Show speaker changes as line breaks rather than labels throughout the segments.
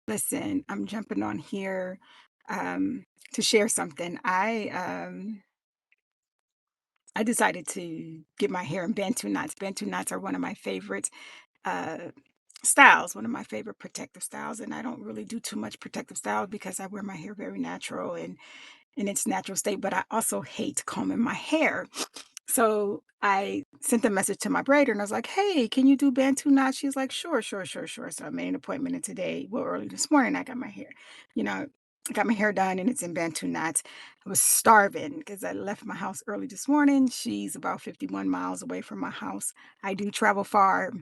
Listen, I'm jumping on here to share something. I decided to get my hair in Bantu knots. Bantu knots are one of my favorite uh, styles, one of my favorite protective styles, and I don't really do too much protective style because I wear my hair very natural and in its natural state. But I also hate combing my hair. So I sent a message to my braider and I was like, "Hey, can you do Bantu knots?" She's like, "Sure, sure, sure, sure." So I made an appointment and today, well, early this morning, I got my hair, you know, I got my hair done and it's in Bantu knots. I was starving because I left my house early this morning. She's about 51 miles away from my house. I do travel far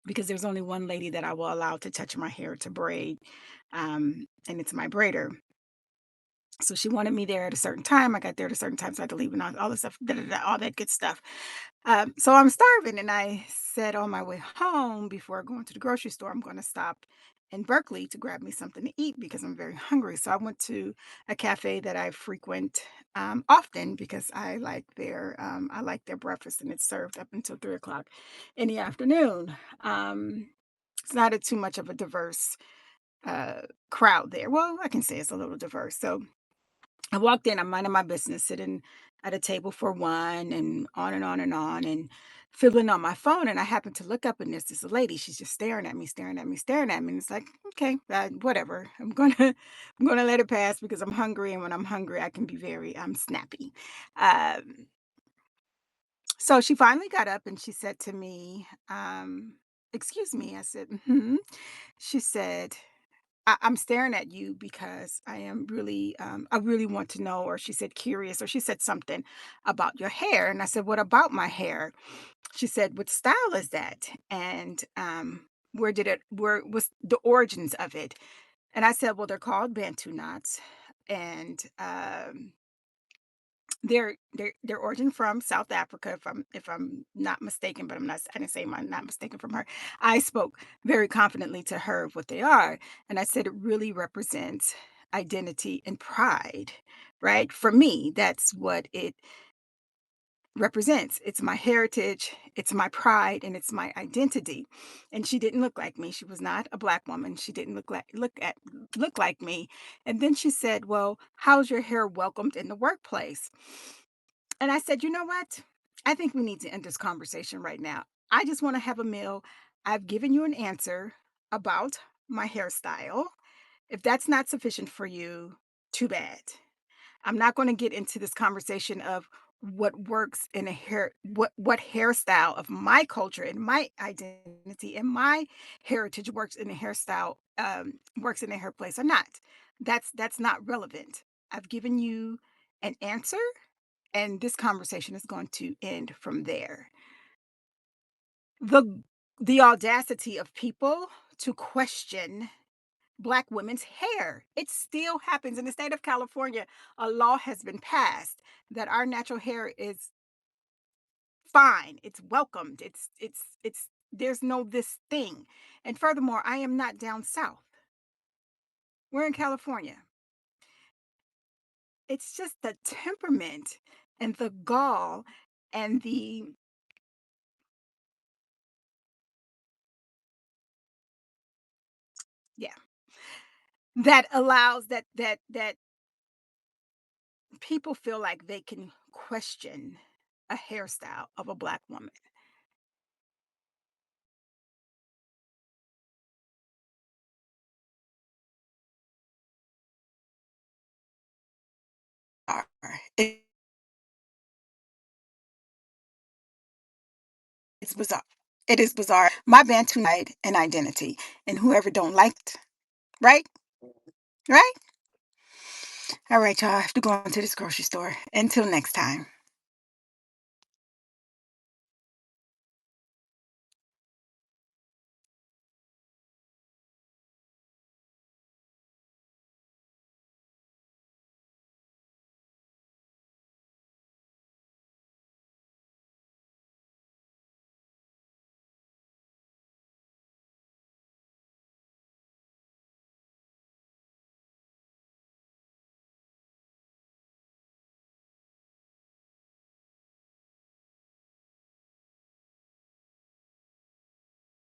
because there's only one lady that I will allow to touch my hair to braid, and it's my braider. So she wanted me there at a certain time. I got there at a certain time, so I had to leave and all this stuff, da, da, da, all that good stuff. So I'm starving, and I said on my way home before going to the grocery store, I'm going to stop in Berkeley to grab me something to eat because I'm very hungry. So I went to a cafe that I frequent often because I like their breakfast, and it's served up until 3 o'clock in the afternoon. It's not too much of a diverse uh, crowd there. Well, I can say it's a little diverse. So I walked in, I'm minding my business, sitting at a table for one and on and on and on and fiddling on my phone. And I happened to look up and there's this lady. She's just staring at me, staring at me, staring at me. And it's like, okay, whatever. I'm gonna let it pass because I'm hungry. And when I'm hungry, I can be very snappy. Um, so she finally got up and she said to me, excuse me. I said, mm-hmm. She said, I'm staring at you because I really want to know, or she said curious, or she said something about your hair. And I said, what about my hair? She said, what style is that? And where was the origins of it? And I said, well, they're called Bantu knots. And their origin from South Africa, if I'm not mistaken, but I didn't say I'm not mistaken from her. I spoke very confidently to her of what they are, and I said it really represents identity and pride, right? For me, that's what it represents. It's my heritage, it's my pride, and it's my identity. And she didn't look like me. She was not a black woman. She didn't look like me. And then she said, "Well, how's your hair welcomed in the workplace?" And I said, "You know what? I think we need to end this conversation right now. I just want to have a meal. I've given you an answer about my hairstyle. If that's not sufficient for you, too bad. I'm not going to get into this conversation of what works in a what hairstyle of my culture and my identity and my heritage works in a hairstyle works in a hair place or not. That's not relevant. I've given you an answer and this conversation is going to end from there. The the audacity of people to question black women's hair. It still happens in the state of California. A law has been passed that our natural hair is fine. It's welcomed. It's there's no this thing. And furthermore, I am not down south. We're in California. It's just the temperament and the gall and the yeah, that allows that people feel like they can question a hairstyle of a black woman. Are. It's bizarre. It is bizarre. My Bantu pride and identity, and whoever don't like it, right? Right? All right, y'all. I have to go into this grocery store. Until next time.